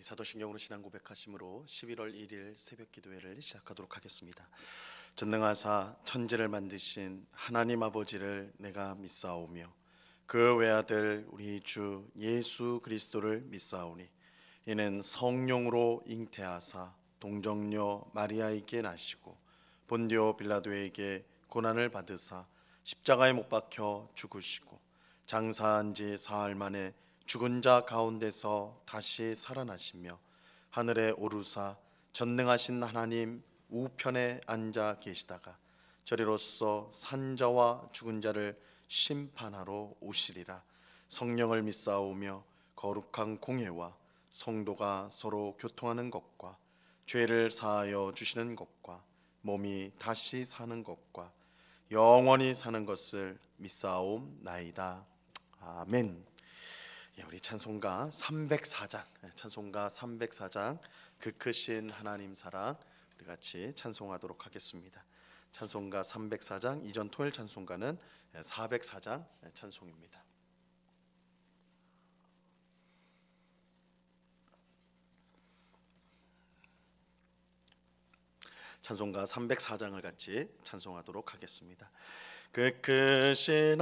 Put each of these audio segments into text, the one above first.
우리 사도신경으로 신앙 고백하심으로 11월 1일 새벽 기도회를 시작하도록 하겠습니다. 전능하사 천지를 만드신 하나님 아버지를 내가 믿사오며 그 외아들 우리 주 예수 그리스도를 믿사오니 이는 성령으로 잉태하사 동정녀 마리아에게 나시고 본디오 빌라도에게 고난을 받으사 십자가에 못 박혀 죽으시고 장사한 지 사흘 만에 죽은 자 가운데서 다시 살아나시며 하늘에 오르사 전능하신 하나님 우편에 앉아 계시다가 저리로서 산자와 죽은 자를 심판하러 오시리라. 성령을 믿사오며 거룩한 공회와 성도가 서로 교통하는 것과 죄를 사하여 주시는 것과 몸이 다시 사는 것과 영원히 사는 것을 믿사옵나이다. 아멘. 우리 찬송가 304장 그 크신 하나님 사랑 우리 같이 찬송하도록 하겠습니다. 찬송가 304장, 이전 토요일 찬송가는 404장 찬송입니다. 찬송가 304장을 같이 찬송하도록 하겠습니다. 그 크신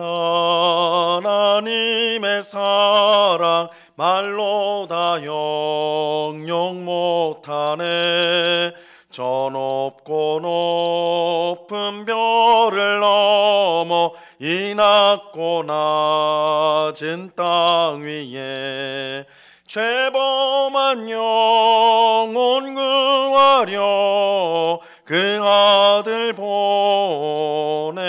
하나님의 사랑 말로 다 영영 못하네. 저 높고 높은 별을 넘어 이 낮고 낮은 땅 위에 죄범한 영혼 구하려 그 아들 보내사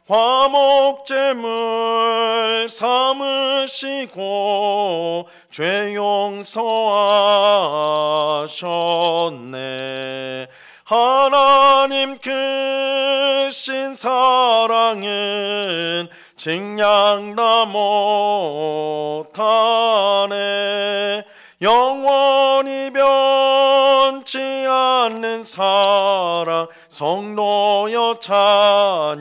화목제물 삼으시고 죄 용서하셨네. 하나님 크신 사랑은 증량 다 못하네. 영원히 변치 않는 사랑 성도여 찬양하세.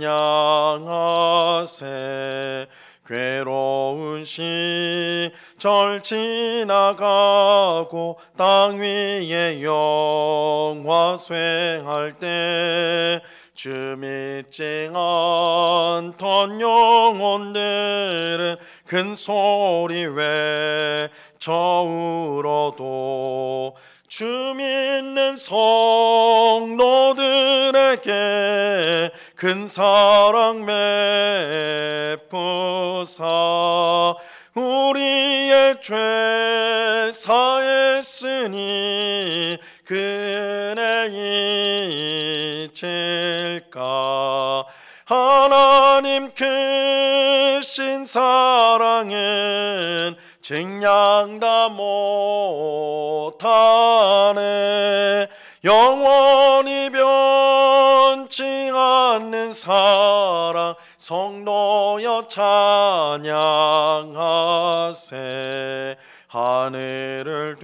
괴로운 시절 지나가고 땅 위에 영화 쇠할 때 주 믿지 않던 영혼들은 큰 소리 외쳐 울어도 주 믿는 성도들에게 큰 사랑 베푸사 우리의 죄 사했으니 그 은혜 잊을까. 하나님 크신 사랑은 증량 다 못하네. 영원히 변치 않는 사랑 성도여 찬양하세. 하늘을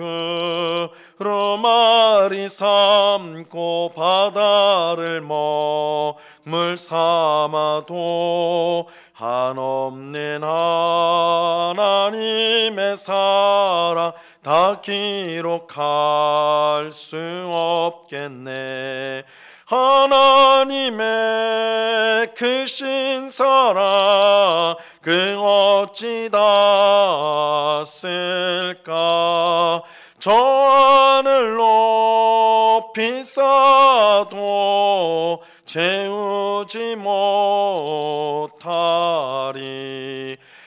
두루마리 삼고 바다를 먹물 삼아도 한없는 하나님의 사랑 다 기록할 수 없겠네. 하나님의 크신 사랑 그 어찌 다 쓸까. 저 하늘 높이 쌓아도 채우지 못하리.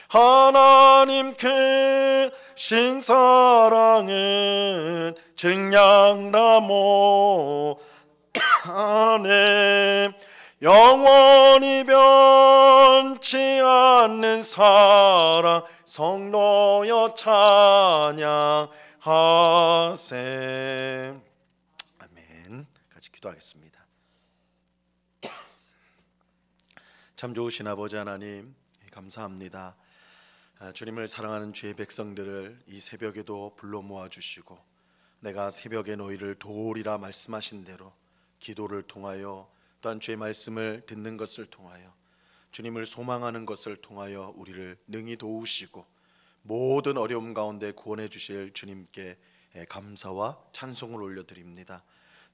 하나님 크신 사랑은 증량 다 못하네. 영원히 변치 않는 사랑 성도여 찬양하세. 아멘. 같이 기도하겠습니다. 참 좋으신 아버지 하나님 감사합니다. 주님을 사랑하는 주의 백성들을 이 새벽에도 불러 모아주시고 내가 새벽에 너희를 도우리라 말씀하신 대로 기도를 통하여 또한 주의 말씀을 듣는 것을 통하여 주님을 소망하는 것을 통하여 우리를 능히 도우시고 모든 어려움 가운데 구원해 주실 주님께 감사와 찬송을 올려드립니다.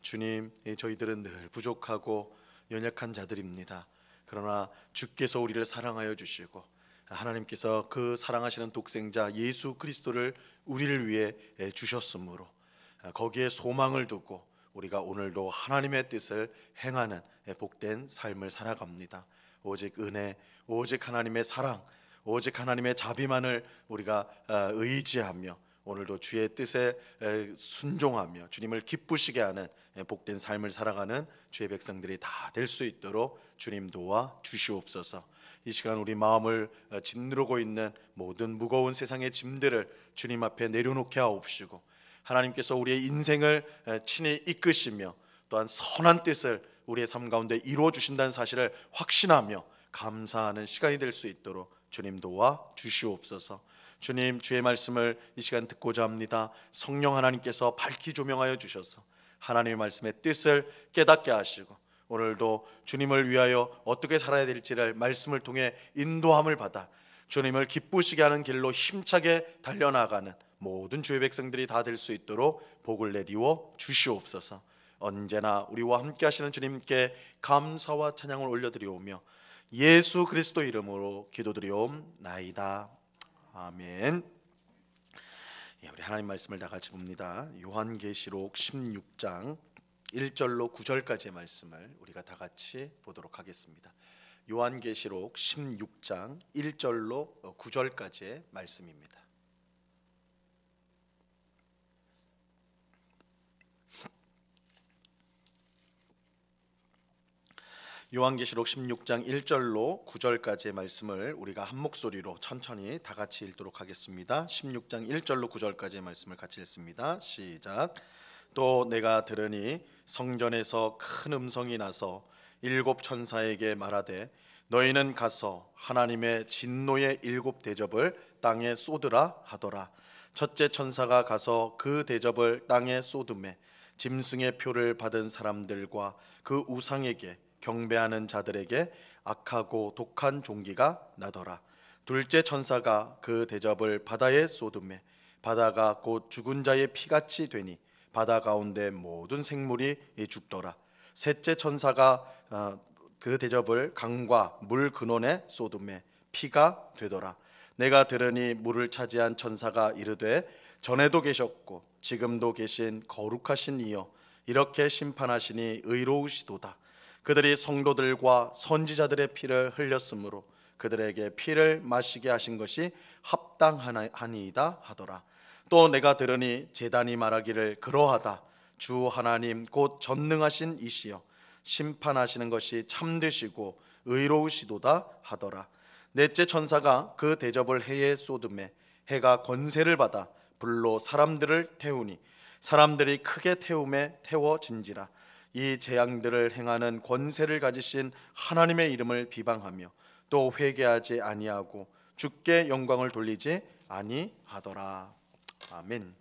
주님, 저희들은 늘 부족하고 연약한 자들입니다. 그러나 주께서 우리를 사랑하여 주시고 하나님께서 그 사랑하시는 독생자 예수 그리스도를 우리를 위해 주셨으므로 거기에 소망을 두고 우리가 오늘도 하나님의 뜻을 행하는 복된 삶을 살아갑니다. 오직 은혜, 오직 하나님의 사랑, 오직 하나님의 자비만을 우리가 의지하며 오늘도 주의 뜻에 순종하며 주님을 기쁘시게 하는 복된 삶을 살아가는 주의 백성들이 다 될 수 있도록 주님 도와 주시옵소서. 이 시간 우리 마음을 짓누르고 있는 모든 무거운 세상의 짐들을 주님 앞에 내려놓게 하옵시고 하나님께서 우리의 인생을 친히 이끄시며 또한 선한 뜻을 우리의 삶 가운데 이루어 주신다는 사실을 확신하며 감사하는 시간이 될 수 있도록 주님 도와 주시옵소서. 주님, 주의 말씀을 이 시간 듣고자 합니다. 성령 하나님께서 밝히 조명하여 주셔서 하나님의 말씀의 뜻을 깨닫게 하시고 오늘도 주님을 위하여 어떻게 살아야 될지를 말씀을 통해 인도함을 받아 주님을 기쁘시게 하는 길로 힘차게 달려나가는 모든 주의 백성들이 다 될 수 있도록 복을 내리워 주시옵소서. 언제나 우리와 함께 하시는 주님께 감사와 찬양을 올려드리오며 예수 그리스도 이름으로 기도드리옵나이다. 아멘. 우리 하나님 말씀을 다 같이 봅니다. 요한계시록 16장 1절로 9절까지의 말씀을 우리가 다 같이 보도록 하겠습니다. 요한계시록 16장 1절로 9절까지의 말씀입니다. 요한계시록 16장 1절로 9절까지의 말씀을 우리가 한 목소리로 천천히 다 같이 읽도록 하겠습니다. 16장 1절로 9절까지의 말씀을 같이 읽습니다. 시작. 또 내가 들으니 성전에서 큰 음성이 나서 일곱 천사에게 말하되 너희는 가서 하나님의 진노의 일곱 대접을 땅에 쏟으라 하더라. 첫째 천사가 가서 그 대접을 땅에 쏟음에 짐승의 표를 받은 사람들과 그 우상에게 경배하는 자들에게 악하고 독한 종기가 나더라. 둘째 천사가 그 대접을 바다에 쏟음에 바다가 곧 죽은 자의 피같이 되니 바다 가운데 모든 생물이 죽더라. 셋째 천사가 그 대접을 강과 물 근원에 쏟음에 피가 되더라. 내가 들으니 물을 차지한 천사가 이르되 전에도 계셨고 지금도 계신 거룩하신 이여 이렇게 심판하시니 의로우시도다. 그들이 성도들과 선지자들의 피를 흘렸으므로 그들에게 피를 마시게 하신 것이 합당하니이다 하더라. 또 내가 들으니 제단이 말하기를 그러하다. 주 하나님 곧 전능하신 이시여 심판하시는 것이 참되시고 의로우시도다 하더라. 넷째 천사가 그 대접을 해에 쏟음에 해가 권세를 받아 불로 사람들을 태우니 사람들이 크게 태움에 태워진지라. 이 재앙들을 행하는 권세를 가지신 하나님의 이름을 비방하며 또 회개하지 아니하고 주께 영광을 돌리지 아니하더라. 아멘.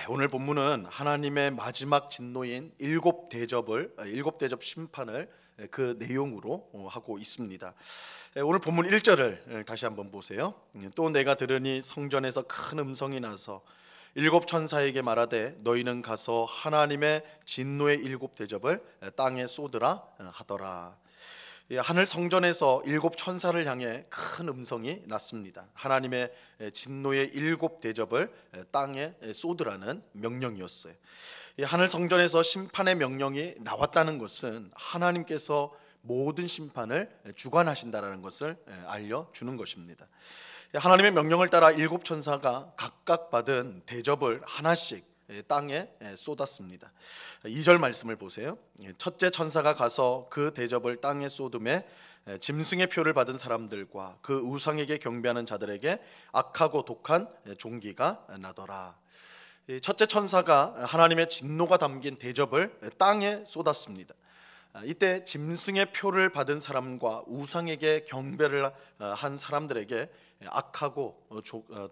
오늘 본문은 하나님의 마지막 진노인 일곱 대접 심판을 그 내용으로 하고 있습니다. 오늘 본문 1절을 다시 한번 보세요. 또 내가 들으니 성전에서 큰 음성이 나서 일곱 천사에게 말하되 너희는 가서 하나님의 진노의 일곱 대접을 땅에 쏟으라 하더라. 하늘 성전에서 일곱 천사를 향해 큰 음성이 났습니다. 하나님의 진노의 일곱 대접을 땅에 쏟으라는 명령이었어요. 하늘 성전에서 심판의 명령이 나왔다는 것은 하나님께서 모든 심판을 주관하신다라는 것을 알려주는 것입니다. 하나님의 명령을 따라 일곱 천사가 각각 받은 대접을 하나씩 땅에 쏟았습니다. 2절 말씀을 보세요. 첫째 천사가 가서 그 대접을 땅에 쏟음에 짐승의 표를 받은 사람들과 그 우상에게 경배하는 자들에게 악하고 독한 종기가 나더라. 첫째 천사가 하나님의 진노가 담긴 대접을 땅에 쏟았습니다. 이때 짐승의 표를 받은 사람과 우상에게 경배를 한 사람들에게 악하고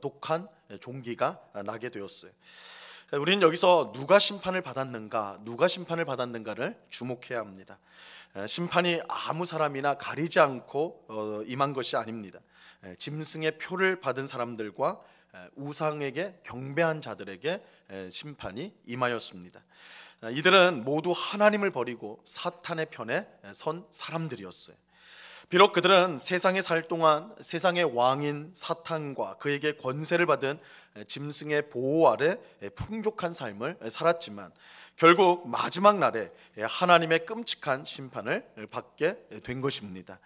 독한 종기가 나게 되었어요. 우리는 여기서 누가 심판을 받았는가를 주목해야 합니다. 심판이 아무 사람이나 가리지 않고 임한 것이 아닙니다. 짐승의 표를 받은 사람들과 우상에게 경배한 자들에게 심판이 임하였습니다. 이들은 모두 하나님을 버리고 사탄의 편에 선 사람들이었어요. 비록 그들은 세상에 살 동안 세상의 왕인 사탄과 그에게 권세를 받은 짐승의 보호 아래 풍족한 삶을 살았지만 결국 마지막 날에 하나님의 끔찍한 심판을 받게 된 것입니다.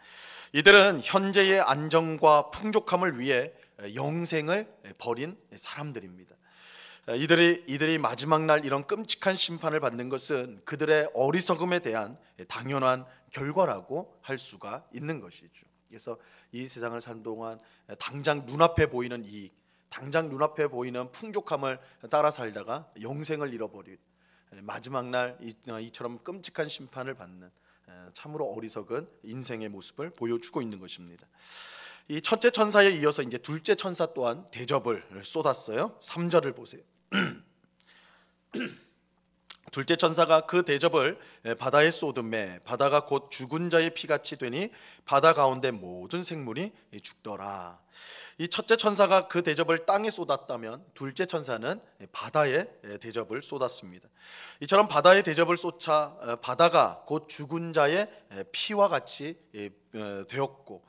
이들은 현재의 안정과 풍족함을 위해 영생을 버린 사람들입니다. 이들이 마지막 날 이런 끔찍한 심판을 받는 것은 그들의 어리석음에 대한 당연한 결과라고 할 수가 있는 것이죠. 그래서 이 세상을 산 동안 당장 눈앞에 보이는 이익, 당장 눈앞에 보이는 풍족함을 따라 살다가 영생을 잃어버린 마지막 날 이처럼 끔찍한 심판을 받는 참으로 어리석은 인생의 모습을 보여주고 있는 것입니다. 이 첫째 천사에 이어서 이제 둘째 천사 또한 대접을 쏟았어요. 3절을 보세요. 둘째 천사가 그 대접을 바다에 쏟음에 바다가 곧 죽은 자의 피같이 되니 바다 가운데 모든 생물이 죽더라. 이 첫째 천사가 그 대접을 땅에 쏟았다면 둘째 천사는 바다에 대접을 쏟았습니다. 이처럼 바다에 대접을 쏟자 바다가 곧 죽은 자의 피와 같이 되었고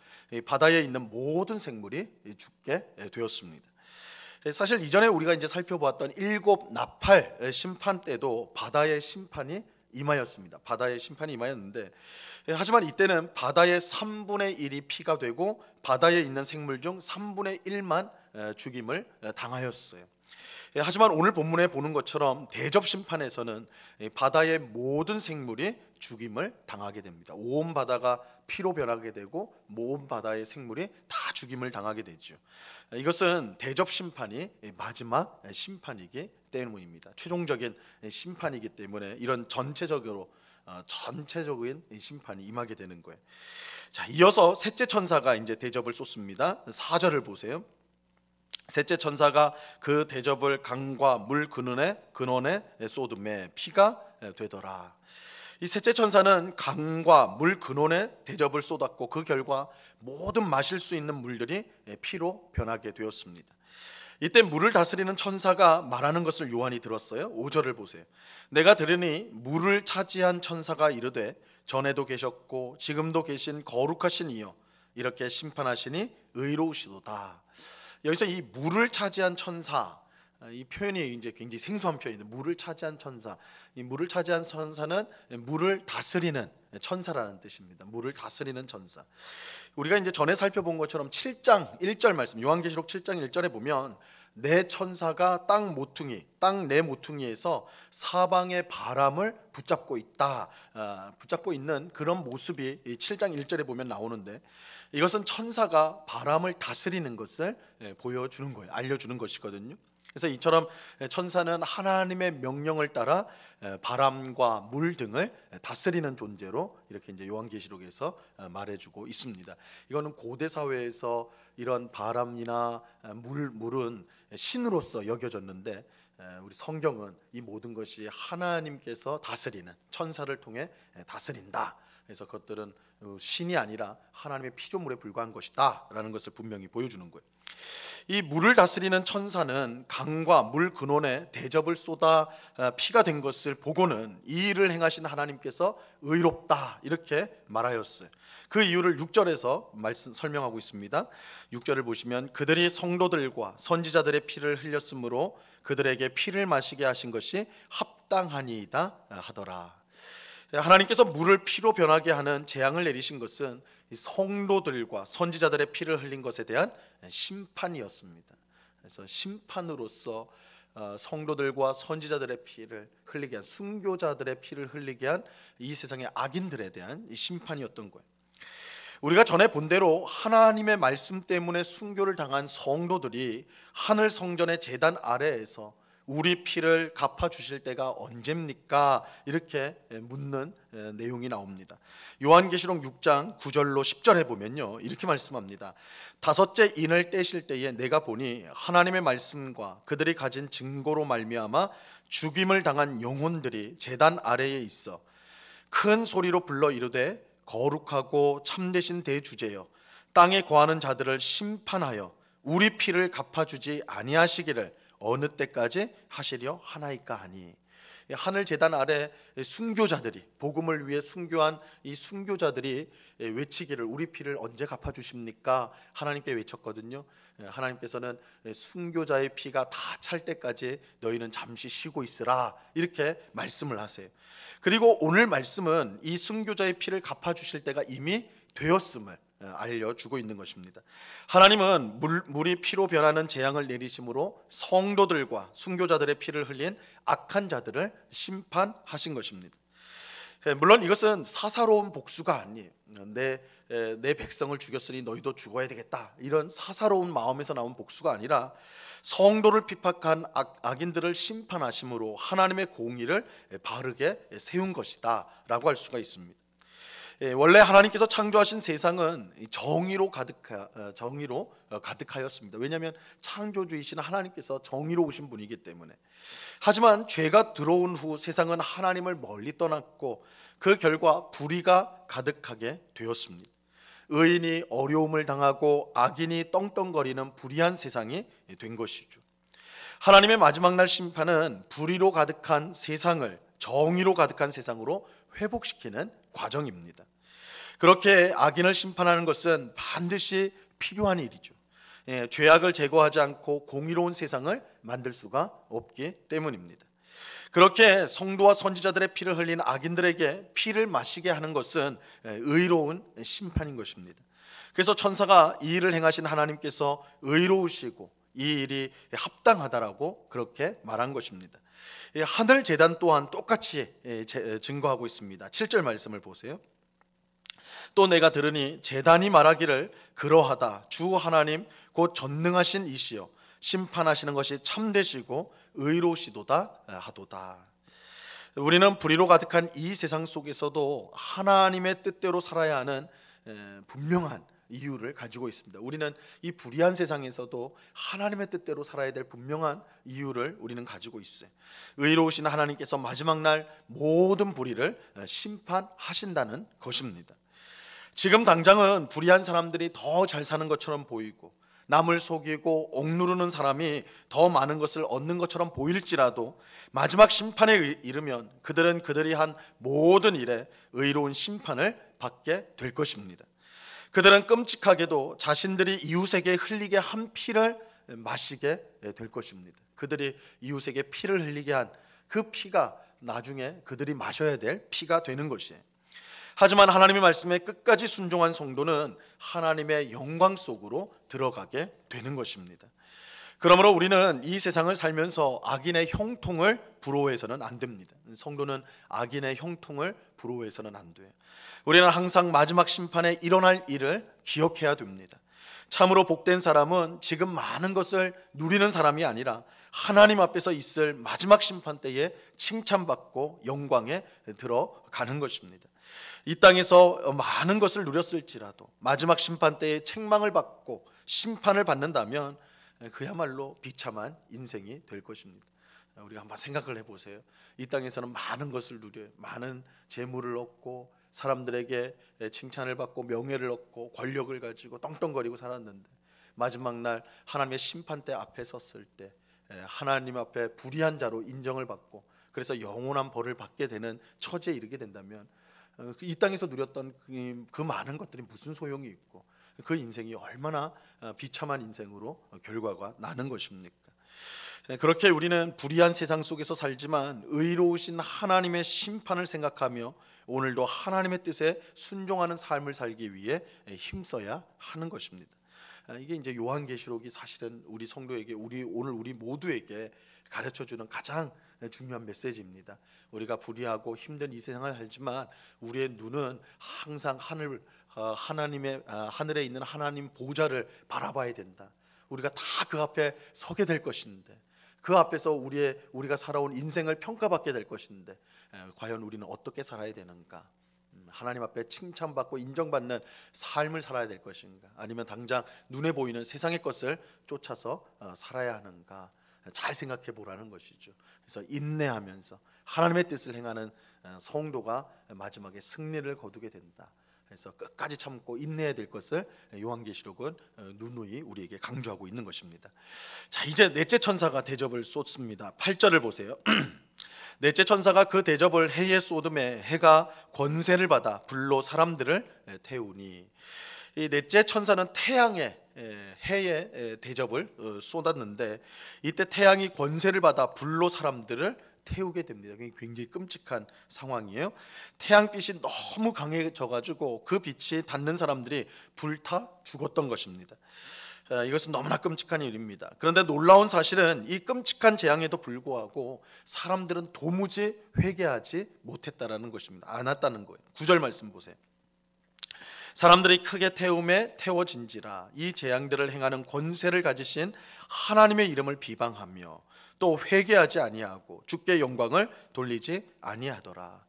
바다에 있는 모든 생물이 죽게 되었습니다. 사실 이전에 우리가 이제 살펴보았던 7 나팔 심판 때도 바다의 심판이 임하였습니다. 바다의 심판이 임하였는데 하지만 이때는 바다의 3분의 1이 피가 되고 바다에 있는 생물 중 3분의 1만 죽임을 당하였어요. 하지만 오늘 본문에 보는 것처럼 대접 심판에서는 바다의 모든 생물이 죽임을 당하게 됩니다. 온 바다가 피로 변하게 되고 모든 바다의 생물이 다 죽임을 당하게 되죠. 이것은 대접 심판이 마지막 심판이기 때문입니다. 최종적인 심판이기 때문에 이런 전체적인 심판이 임하게 되는 거예요. 자, 이어서 셋째 천사가 이제 대접을 쏟습니다. 4절을 보세요. 셋째 천사가 그 대접을 강과 물 근원에 쏟음에 피가 되더라. 이 셋째 천사는 강과 물 근원에 대접을 쏟았고 그 결과 모든 마실 수 있는 물들이 피로 변하게 되었습니다. 이때 물을 다스리는 천사가 말하는 것을 요한이 들었어요. 5절을 보세요. 내가 들으니 물을 차지한 천사가 이르되 전에도 계셨고 지금도 계신 거룩하신 이여 이렇게 심판하시니 의로우시도다. 여기서 이 물을 차지한 천사, 이 표현이 이제 굉장히 생소한 표현인데 물을 차지한 천사, 이 물을 차지한 천사는 물을 다스리는 천사라는 뜻입니다. 물을 다스리는 천사. 우리가 이제 전에 살펴본 것처럼 7장 1절 말씀, 요한계시록 7장 1절에 보면 내 천사가 땅 내 모퉁이에서 사방의 바람을 붙잡고 있다, 붙잡고 있는 그런 모습이 7장 1절에 보면 나오는데 이것은 천사가 바람을 다스리는 것을 보여주는 거예요. 알려주는 것이거든요. 그래서 이처럼 천사는 하나님의 명령을 따라 바람과 물 등을 다스리는 존재로 이렇게 이제 요한계시록에서 말해주고 있습니다. 이거는 고대 사회에서 이런 바람이나 물은 신으로서 여겨졌는데 우리 성경은 이 모든 것이 하나님께서 다스리는 천사를 통해 다스린다. 그래서 그것들은 신이 아니라 하나님의 피조물에 불과한 것이다 라는 것을 분명히 보여주는 거예요. 이 물을 다스리는 천사는 강과 물 근원에 대접을 쏟아 피가 된 것을 보고는 이 일을 행하신 하나님께서 의롭다 이렇게 말하였어요. 그 이유를 6절에서 설명하고 있습니다. 6절을 보시면 그들이 성도들과 선지자들의 피를 흘렸으므로 그들에게 피를 마시게 하신 것이 합당하니이다 하더라. 하나님께서 물을 피로 변하게 하는 재앙을 내리신 것은 성도들과 선지자들의 피를 흘린 것에 대한 심판이었습니다. 그래서 심판으로서 성도들과 선지자들의 피를 흘리게 한, 순교자들의 피를 흘리게 한 이 세상의 악인들에 대한 심판이었던 거예요. 우리가 전에 본 대로 하나님의 말씀 때문에 순교를 당한 성도들이 하늘 성전의 제단 아래에서 우리 피를 갚아주실 때가 언제입니까? 이렇게 묻는 내용이 나옵니다. 요한계시록 6장 9절로 10절에 보면요 이렇게 말씀합니다. 다섯째 인을 떼실 때에 내가 보니 하나님의 말씀과 그들이 가진 증거로 말미암아 죽임을 당한 영혼들이 제단 아래에 있어 큰 소리로 불러 이르되 거룩하고 참되신 대주제여 땅에 거하는 자들을 심판하여 우리 피를 갚아주지 아니하시기를 어느 때까지 하시려 하나이까 하니. 하늘 제단 아래 순교자들이, 복음을 위해 순교한 이 순교자들이 외치기를 우리 피를 언제 갚아주십니까? 하나님께 외쳤거든요. 하나님께서는 순교자의 피가 다 찰 때까지 너희는 잠시 쉬고 있으라, 이렇게 말씀을 하세요. 그리고 오늘 말씀은 이 순교자의 피를 갚아주실 때가 이미 되었음을 알려주고 있는 것입니다. 하나님은 물이 피로 변하는 재앙을 내리심으로 성도들과 순교자들의 피를 흘린 악한 자들을 심판하신 것입니다. 물론 이것은 사사로운 복수가 아니에요. 내 백성을 죽였으니 너희도 죽어야 되겠다, 이런 사사로운 마음에서 나온 복수가 아니라 성도를 핍박한 악인들을 심판하심으로 하나님의 공의를 바르게 세운 것이다 라고 할 수가 있습니다. 원래 하나님께서 창조하신 세상은 정의로 가득하였습니다. 왜냐하면 창조주이신 하나님께서 정의로우신 분이기 때문에. 하지만 죄가 들어온 후 세상은 하나님을 멀리 떠났고 그 결과 불의가 가득하게 되었습니다. 의인이 어려움을 당하고 악인이 떵떵거리는 불의한 세상이 된 것이죠. 하나님의 마지막 날 심판은 불의로 가득한 세상을 정의로 가득한 세상으로 회복시키는 과정입니다. 그렇게 악인을 심판하는 것은 반드시 필요한 일이죠. 죄악을 제거하지 않고 공의로운 세상을 만들 수가 없기 때문입니다. 그렇게 성도와 선지자들의 피를 흘린 악인들에게 피를 마시게 하는 것은 의로운 심판인 것입니다. 그래서 천사가 이 일을 행하신 하나님께서 의로우시고 이 일이 합당하다라고 그렇게 말한 것입니다. 하늘 제단 또한 똑같이 증거하고 있습니다. 7절 말씀을 보세요. 또 내가 들으니 제단이 말하기를 그러하다. 주 하나님 곧 전능하신 이시여 심판하시는 것이 참되시고 의로우시도다 하도다. 우리는 불의로 가득한 이 세상 속에서도 하나님의 뜻대로 살아야 하는 분명한 이유를 가지고 있습니다. 우리는 이 불의한 세상에서도 하나님의 뜻대로 살아야 될 분명한 이유를 우리는 가지고 있어요. 의로우신 하나님께서 마지막 날 모든 불의를 심판하신다는 것입니다. 지금 당장은 불의한 사람들이 더 잘 사는 것처럼 보이고 남을 속이고 억누르는 사람이 더 많은 것을 얻는 것처럼 보일지라도 마지막 심판에 이르면 그들은 그들이 한 모든 일에 의로운 심판을 받게 될 것입니다. 그들은 끔찍하게도 자신들이 이웃에게 흘리게 한 피를 마시게 될 것입니다. 그들이 이웃에게 피를 흘리게 한 그 피가 나중에 그들이 마셔야 될 피가 되는 것이에요. 하지만 하나님의 말씀에 끝까지 순종한 성도는 하나님의 영광 속으로 들어가게 되는 것입니다. 그러므로 우리는 이 세상을 살면서 악인의 형통을 부러워해서는 안 됩니다. 성도는 악인의 형통을 부러워해서는 안 돼요. 우리는 항상 마지막 심판에 일어날 일을 기억해야 됩니다. 참으로 복된 사람은 지금 많은 것을 누리는 사람이 아니라 하나님 앞에서 있을 마지막 심판 때에 칭찬받고 영광에 들어가는 것입니다. 이 땅에서 많은 것을 누렸을지라도 마지막 심판 때에 책망을 받고 심판을 받는다면 그야말로 비참한 인생이 될 것입니다. 우리가 한번 생각을 해보세요. 이 땅에서는 많은 것을 누려요. 많은 재물을 얻고 사람들에게 칭찬을 받고 명예를 얻고 권력을 가지고 떵떵거리고 살았는데 마지막 날 하나님의 심판대 앞에 섰을 때 하나님 앞에 불의한 자로 인정을 받고 그래서 영원한 벌을 받게 되는 처지에 이르게 된다면 이 땅에서 누렸던 그 많은 것들이 무슨 소용이 있고 그 인생이 얼마나 비참한 인생으로 결과가 나는 것입니까? 그렇게 우리는 불의한 세상 속에서 살지만 의로우신 하나님의 심판을 생각하며 오늘도 하나님의 뜻에 순종하는 삶을 살기 위해 힘써야 하는 것입니다. 이게 이제 요한계시록이 사실은 우리 성도에게 오늘 우리 모두에게 가르쳐주는 가장 중요한 메시지입니다. 우리가 불의하고 힘든 이 세상을 살지만 우리의 눈은 항상 하늘에 있는 하나님 보좌를 바라봐야 된다. 우리가 다 그 앞에 서게 될 것인데 그 앞에서 우리가 살아온 인생을 평가받게 될 것인데 과연 우리는 어떻게 살아야 되는가? 하나님 앞에 칭찬받고 인정받는 삶을 살아야 될 것인가? 아니면 당장 눈에 보이는 세상의 것을 쫓아서 살아야 하는가? 잘 생각해 보라는 것이죠. 그래서 인내하면서 하나님의 뜻을 행하는 성도가 마지막에 승리를 거두게 된다. 그래서 끝까지 참고 인내해야 될 것을 요한계시록은 누누이 우리에게 강조하고 있는 것입니다. 자, 이제 넷째 천사가 대접을 쏟습니다. 8절을 보세요. 넷째 천사가 그 대접을 해에 쏟음에 해가 권세를 받아 불로 사람들을 태우니, 이 넷째 천사는 태양에 해에 대접을 쏟았는데, 이때 태양이 권세를 받아 불로 사람들을 태우게 됩니다. 굉장히 끔찍한 상황이에요. 태양빛이 너무 강해져가지고 그 빛이 닿는 사람들이 불타 죽었던 것입니다. 이것은 너무나 끔찍한 일입니다. 그런데 놀라운 사실은 이 끔찍한 재앙에도 불구하고 사람들은 도무지 회개하지 못했다라는 것입니다. 않았다는 거예요. 9절 말씀 보세요. 사람들이 크게 태움에 태워진지라 이 재앙들을 행하는 권세를 가지신 하나님의 이름을 비방하며 또 회개하지 아니하고 주께 영광을 돌리지 아니하더라.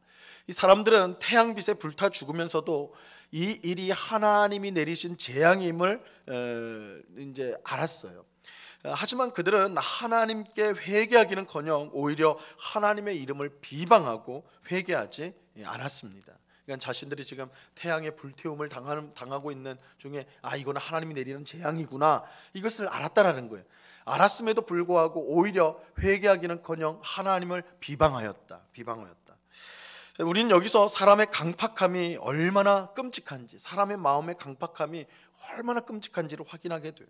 이 사람들은 태양빛에 불타 죽으면서도 이 일이 하나님이 내리신 재앙임을 이제 알았어요. 하지만 그들은 하나님께 회개하기는커녕 오히려 하나님의 이름을 비방하고 회개하지 않았습니다. 그러니까 자신들이 지금 태양의 불태움을 당하고 있는 중에 이거는 하나님이 내리는 재앙이구나, 이것을 알았다라는 거예요. 알았음에도 불구하고 오히려 회개하기는커녕 하나님을 비방하였다. 우리는 여기서 사람의 강팍함이 얼마나 끔찍한지, 사람의 마음의 강팍함이 얼마나 끔찍한지를 확인하게 돼요.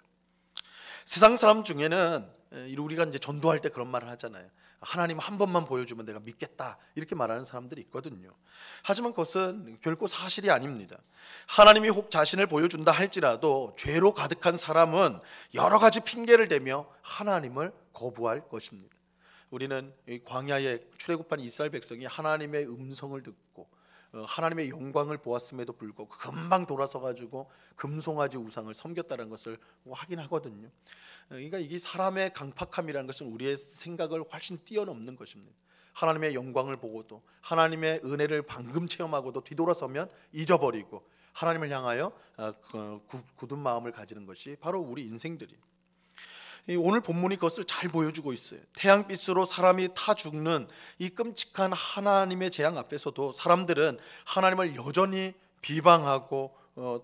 세상 사람 중에는 우리가 이제 전도할 때 그런 말을 하잖아요. 하나님 한 번만 보여주면 내가 믿겠다, 이렇게 말하는 사람들이 있거든요. 하지만 그것은 결코 사실이 아닙니다. 하나님이 혹 자신을 보여준다 할지라도 죄로 가득한 사람은 여러 가지 핑계를 대며 하나님을 거부할 것입니다. 우리는 광야에 출애굽한 이스라엘 백성이 하나님의 음성을 듣고 하나님의 영광을 보았음에도 불구하고 금방 돌아서 가지고 금송아지 우상을 섬겼다는 것을 확인하거든요. 그러니까 이게 사람의 강팍함이라는 것은 우리의 생각을 훨씬 뛰어넘는 것입니다. 하나님의 영광을 보고도, 하나님의 은혜를 방금 체험하고도 뒤돌아서면 잊어버리고 하나님을 향하여 굳은 마음을 가지는 것이 바로 우리 인생들이에요. 오늘 본문이 그것을 잘 보여주고 있어요. 태양빛으로 사람이 타 죽는 이 끔찍한 하나님의 재앙 앞에서도 사람들은 하나님을 여전히 비방하고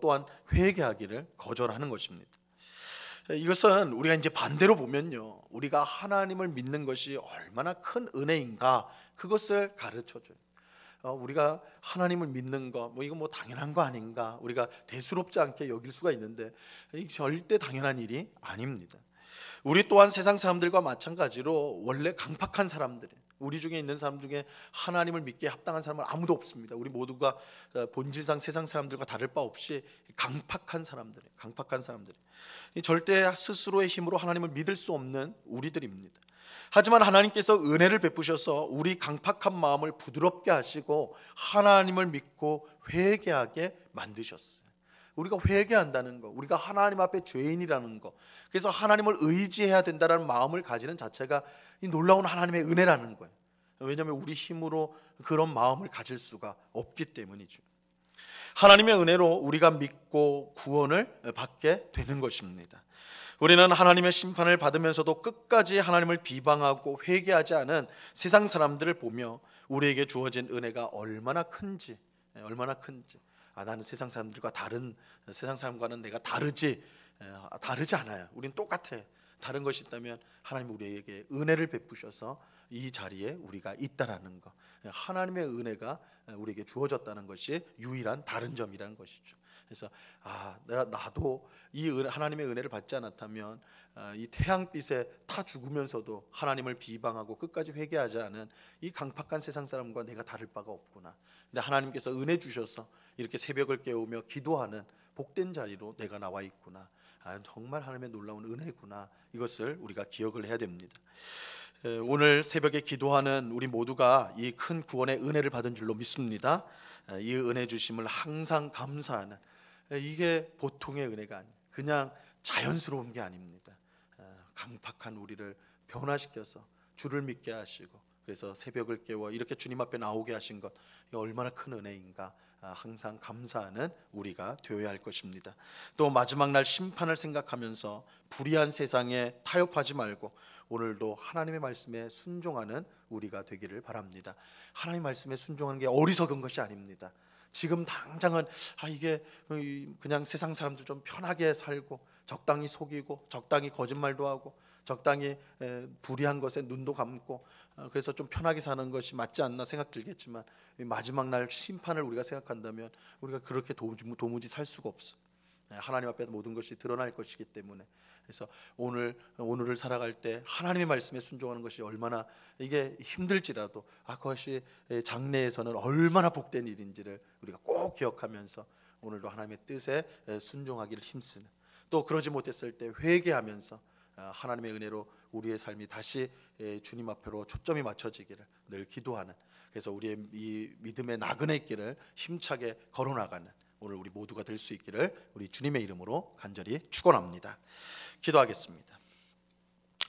또한 회개하기를 거절하는 것입니다. 이것은 우리가 이제 반대로 보면요, 우리가 하나님을 믿는 것이 얼마나 큰 은혜인가, 그것을 가르쳐줘요. 우리가 하나님을 믿는 거, 이거 당연한 거 아닌가, 우리가 대수롭지 않게 여길 수가 있는데 이게 절대 당연한 일이 아닙니다. 우리 또한 세상 사람들과 마찬가지로 원래 강팍한 사람들, 우리 중에 있는 사람 중에 하나님을 믿기에 합당한 사람은 아무도 없습니다. 우리 모두가 본질상 세상 사람들과 다를 바 없이 강팍한 사람들이에요. 절대 스스로의 힘으로 하나님을 믿을 수 없는 우리들입니다. 하지만 하나님께서 은혜를 베푸셔서 우리 강팍한 마음을 부드럽게 하시고 하나님을 믿고 회개하게 만드셨어요. 우리가 회개한다는 거, 우리가 하나님 앞에 죄인이라는 거, 그래서 하나님을 의지해야 된다는 마음을 가지는 자체가 이 놀라운 하나님의 은혜라는 거예요. 왜냐하면 우리 힘으로 그런 마음을 가질 수가 없기 때문이죠. 하나님의 은혜로 우리가 믿고 구원을 받게 되는 것입니다. 우리는 하나님의 심판을 받으면서도 끝까지 하나님을 비방하고 회개하지 않은 세상 사람들을 보며 우리에게 주어진 은혜가 얼마나 큰지, 나는 세상 사람과는 내가 다르지 않아요. 우리는 똑같아. 다른 것이 있다면 하나님 우리에게 은혜를 베푸셔서 이 자리에 우리가 있다라는 것, 하나님의 은혜가 우리에게 주어졌다는 것이 유일한 다른 점이라는 것이죠. 그래서 나도 이 하나님의 은혜를 받지 않았다면 이 태양빛에 타 죽으면서도 하나님을 비방하고 끝까지 회개하지 않은 이 강팍한 세상 사람과 내가 다를 바가 없구나. 근데 하나님께서 은혜 주셔서 이렇게 새벽을 깨우며 기도하는 복된 자리로 내가 나와 있구나. 정말 하나님의 놀라운 은혜구나. 이것을 우리가 기억을 해야 됩니다. 오늘 새벽에 기도하는 우리 모두가 이 큰 구원의 은혜를 받은 줄로 믿습니다. 이 은혜 주심을 항상 감사하는, 이게 보통의 은혜가 아니에요. 그냥 자연스러운 게 아닙니다. 강팍한 우리를 변화시켜서 주를 믿게 하시고, 그래서 새벽을 깨워 이렇게 주님 앞에 나오게 하신 것, 얼마나 큰 은혜인가 항상 감사하는 우리가 되어야 할 것입니다. 또 마지막 날 심판을 생각하면서 불의한 세상에 타협하지 말고 오늘도 하나님의 말씀에 순종하는 우리가 되기를 바랍니다. 하나님의 말씀에 순종하는 게 어리석은 것이 아닙니다. 지금 당장은 이게 그냥 세상 사람들 좀 편하게 살고 적당히 속이고 적당히 거짓말도 하고 적당히 불의한 것에 눈도 감고 그래서 좀 편하게 사는 것이 맞지 않나 생각 들겠지만 마지막 날 심판을 우리가 생각한다면 우리가 그렇게 도무지 살 수가 없어. 하나님 앞에 모든 것이 드러날 것이기 때문에. 그래서 오늘을 살아갈 때 하나님의 말씀에 순종하는 것이 얼마나 이게 힘들지라도 그것이 장래에서는 얼마나 복된 일인지를 우리가 꼭 기억하면서 오늘도 하나님의 뜻에 순종하기를 힘쓰는, 또 그러지 못했을 때 회개하면서 하나님의 은혜로 우리의 삶이 다시 주님 앞으로 초점이 맞춰지기를 늘 기도하는, 그래서 우리의 이 믿음의 나그네 길을 힘차게 걸어나가는 오늘 우리 모두가 될 수 있기를 우리 주님의 이름으로 간절히 축원합니다. 기도하겠습니다.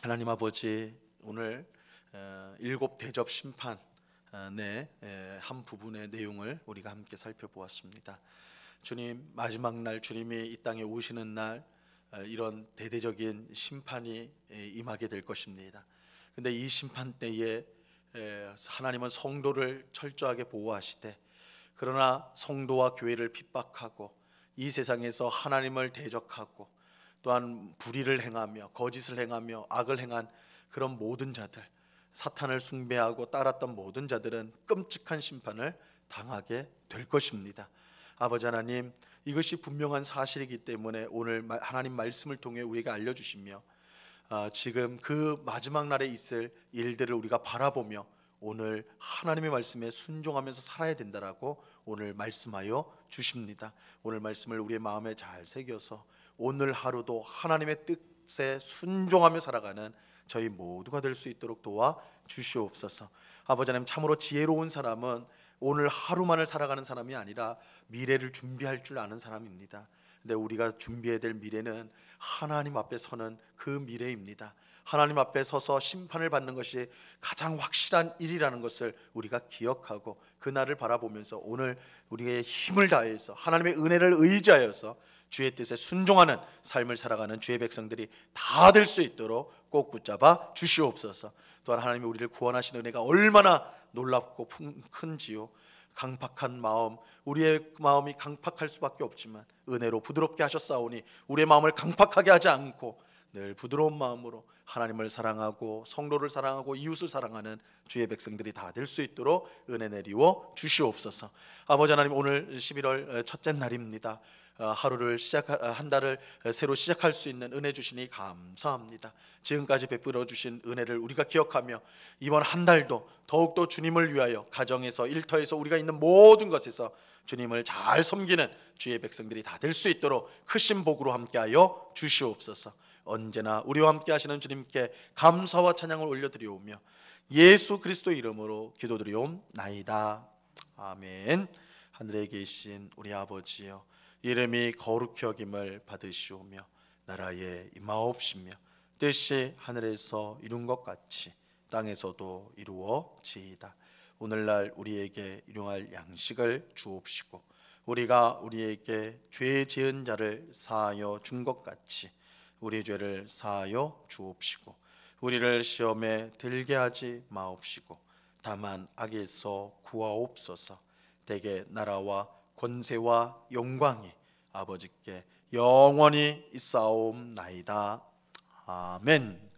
하나님 아버지, 오늘 일곱 대접 심판의 한 부분의 내용을 우리가 함께 살펴보았습니다. 주님, 마지막 날 주님이 이 땅에 오시는 날 이런 대대적인 심판이 임하게 될 것입니다. 근데 이 심판 때에 하나님은 성도를 철저하게 보호하시되, 그러나 성도와 교회를 핍박하고 이 세상에서 하나님을 대적하고 또한 불의를 행하며 거짓을 행하며 악을 행한 그런 모든 자들, 사탄을 숭배하고 따랐던 모든 자들은 끔찍한 심판을 당하게 될 것입니다. 아버지 하나님, 이것이 분명한 사실이기 때문에 오늘 하나님 말씀을 통해 우리가 알려주시며 지금 그 마지막 날에 있을 일들을 우리가 바라보며 오늘 하나님의 말씀에 순종하면서 살아야 된다라고 오늘 말씀하여 주십니다. 오늘 말씀을 우리의 마음에 잘 새겨서 오늘 하루도 하나님의 뜻에 순종하며 살아가는 저희 모두가 될 수 있도록 도와 주시옵소서. 아버지 하나님, 참으로 지혜로운 사람은 오늘 하루만을 살아가는 사람이 아니라 미래를 준비할 줄 아는 사람입니다. 근데 우리가 준비해야 될 미래는 하나님 앞에 서는 그 미래입니다. 하나님 앞에 서서 심판을 받는 것이 가장 확실한 일이라는 것을 우리가 기억하고 그날을 바라보면서 오늘 우리의 힘을 다해서 하나님의 은혜를 의지하여서 주의 뜻에 순종하는 삶을 살아가는 주의 백성들이 다 될 수 있도록 꼭 붙잡아 주시옵소서. 또한 하나님이 우리를 구원하신 은혜가 얼마나 놀랍고 큰지요. 강팍한 마음, 우리의 마음이 강팍할 수밖에 없지만 은혜로 부드럽게 하셨사오니 우리의 마음을 강팍하게 하지 않고 늘 부드러운 마음으로 하나님을 사랑하고 성도를 사랑하고 이웃을 사랑하는 주의 백성들이 다 될 수 있도록 은혜 내리워 주시옵소서. 아버지 하나님, 오늘 11월 첫째 날입니다. 한 달을 새로 시작할 수 있는 은혜 주시니 감사합니다. 지금까지 베풀어 주신 은혜를 우리가 기억하며 이번 한 달도 더욱더 주님을 위하여 가정에서 일터에서 우리가 있는 모든 것에서 주님을 잘 섬기는 주의 백성들이 다 될 수 있도록 크신 복으로 함께하여 주시옵소서. 언제나 우리와 함께 하시는 주님께 감사와 찬양을 올려드리오며 예수 그리스도의 이름으로 기도드리옵나이다. 아멘. 하늘에 계신 우리 아버지여, 이름이 거룩히 여김을 받으시오며 나라에 임하옵시며 뜻이 하늘에서 이룬 것 같이 땅에서도 이루어지이다. 오늘날 우리에게 일용할 양식을 주옵시고 우리가 우리에게 죄 지은 자를 사하여 준 것 같이 우리 죄를 사하여 주옵시고 우리를 시험에 들게 하지 마옵시고 다만 악에서 구하옵소서. 대개 나라와 권세와 영광이 아버지께 영원히 있사옵나이다. 아멘.